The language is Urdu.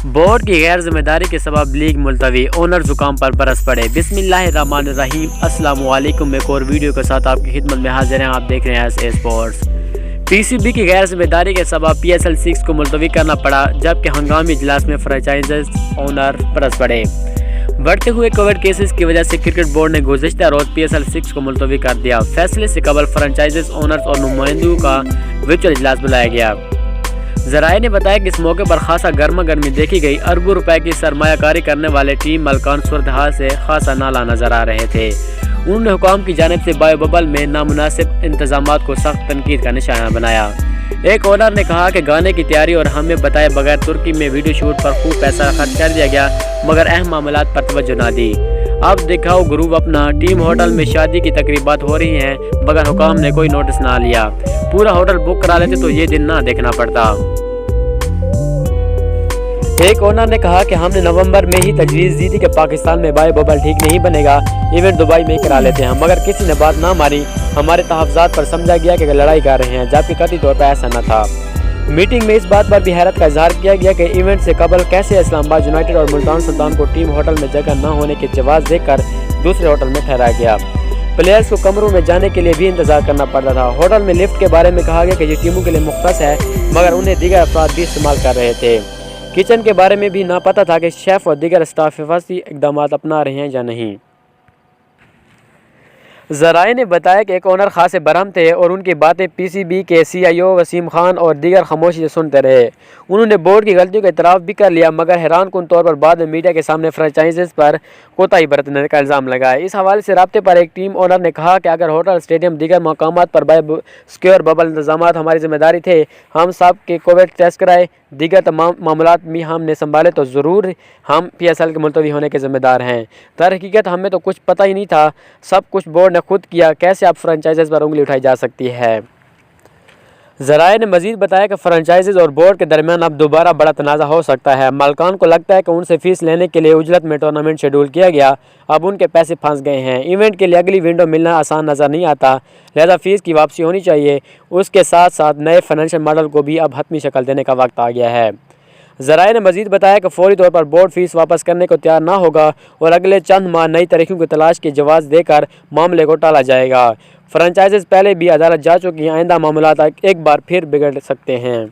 بورڈ کی غیر ذمہ داری کے سبب لیگ ملتوی، اونر زکام پر برس پڑے۔ بسم اللہ الرحمن الرحیم۔ السلام علیکم، ایک اور ویڈیو کے ساتھ آپ کی خدمت میں حاضر ہیں۔ آپ دیکھ رہے ہیں S A sports. P C B کی غیر ذمہ داری کے سبب پی ایس ایل 6 کو ملتوی کرنا پڑا، جبکہ ہنگامی اجلاس میں فرنچائزز اونر برس پڑے۔ بڑھتے ہوئے کووڈ کیسز کی وجہ سے کرکٹ بورڈ نے گزشتہ روز پی ایس ایل 6 کو ملتوی کر دیا۔ فیصلے سے قبل فرنچائزز اونرز اور نمائندوں کا ورچوئل اجلاس بلایا گیا۔ ذرائع نے بتایا کہ اس موقع پر خاصا گرما گرمی دیکھی گئی۔ اربوں روپے کی سرمایہ کاری کرنے والے ٹیم مالکان صورتحال سے خاصا نالاں نظر آ رہے تھے۔ انہوں نے حکام کی جانب سے بایو ببل میں نامناسب انتظامات کو سخت تنقید کا نشانہ بنایا۔ ایک اونر نے کہا کہ گانے کی تیاری اور ہمیں بتائے بغیر ترکی میں ویڈیو شوٹ پر خوب پیسہ خرچ کر دیا گیا، مگر اہم معاملات پر توجہ نہ دی۔ اب دکھاؤ گروپ اپنا، ٹیم ہوٹل میں شادی کی تقریبات ہو رہی ہیں مگر حکام نے کوئی نوٹس نہ لیا۔ پورا ہوٹل بک کرا لیتے تو یہ دن نہ دیکھنا پڑتا۔ ایک اونر نے کہا کہ ہم نے نومبر میں ہی تجویز دی تھی کہ پاکستان میں بایو ببل ٹھیک نہیں بنے گا، ایونٹ دبئی میں ہی کرا لیتے ہیں، مگر کسی نے بات نہ مانی۔ ہمارے تحفظات پر سمجھا گیا کہ لڑائی کر رہے ہیں، جبکہ قطعی طور پر ایسا نہ تھا۔ میٹنگ میں اس بات پر بھی حیرت کا اظہار کیا گیا کہ ایونٹ سے قبل کیسے اسلام آباد یونائیٹڈ اور ملتان سلطان کو ٹیم ہوٹل میں جگہ نہ ہونے کے جواز دے کر دوسرے ہوٹل میں ٹھہرایا گیا۔ پلیئرز کو کمروں میں جانے کے لیے بھی انتظار کرنا پڑتا تھا۔ ہوٹل میں لفٹ کے بارے میں کہا گیا کہ یہ ٹیموں کے لیے مختص ہے، مگر انہیں دیگر افراد بھی استعمال کر رہے تھے۔ کچن کے بارے میں بھی نہ پتہ تھا کہ شیف اور دیگر اسٹاف حفاظتی اقدامات اپنا رہے ہیں یا نہیں۔ ذرائع نے بتایا کہ ایک اونر خاصے برہم تھے اور ان کی باتیں پی سی بی کے سی ای او وسیم خان اور دیگر خاموشی سے سنتے رہے۔ انہوں نے بورڈ کی غلطیوں کا اعتراف بھی کر لیا، مگر حیران کن طور پر بعد میں میڈیا کے سامنے فرنچائزز پر کوتاہی برتنے کا الزام لگایا۔ اس حوالے سے رابطے پر ایک ٹیم اونر نے کہا کہ اگر ہوٹل، اسٹیڈیم، دیگر مقامات پر سکیور ببل انتظامات ہماری ذمہ داری تھے، ہم سب کے کووڈ ٹیسٹ کرائے، دیگر تمام معاملات بھی ہم نے سنبھالے، تو ضرور ہم پی ایس ایل کے ملتوی ہونے کے ذمہ دار ہیں۔ در حقیقت ہمیں تو کچھ پتہ ہی نہیں تھا، سب کچھ بورڈ نے خود کیا، کیسے اب فرنچائزز پر انگلی اٹھائی جا سکتی ہے۔ ذرائع نے مزید بتایا کہ فرنچائزز اور بورڈ کے درمیان اب دوبارہ بڑا تنازع ہو سکتا ہے۔ مالکان کو لگتا ہے کہ ان سے فیس لینے کے لیے اجلت میں ٹورنامنٹ شیڈول کیا گیا، اب ان کے پیسے پھنس گئے ہیں۔ ایونٹ کے لیے اگلی ونڈو ملنا آسان نظر نہیں آتا، لہذا فیس کی واپسی ہونی چاہیے۔ اس کے ساتھ ساتھ نئے فائنینشل ماڈل کو بھی اب حتمی شکل دینے کا وقت آ گیا ہے۔ ذرائع نے مزید بتایا کہ فوری طور پر بورڈ فیس واپس کرنے کو تیار نہ ہوگا اور اگلے چند ماہ نئی طریقوں کی تلاش کے جواز دے کر معاملے کو ٹالا جائے گا۔ فرنچائزز پہلے بھی عدالت جا چکی ہیں، آئندہ معاملات ایک بار پھر بگڑ سکتے ہیں۔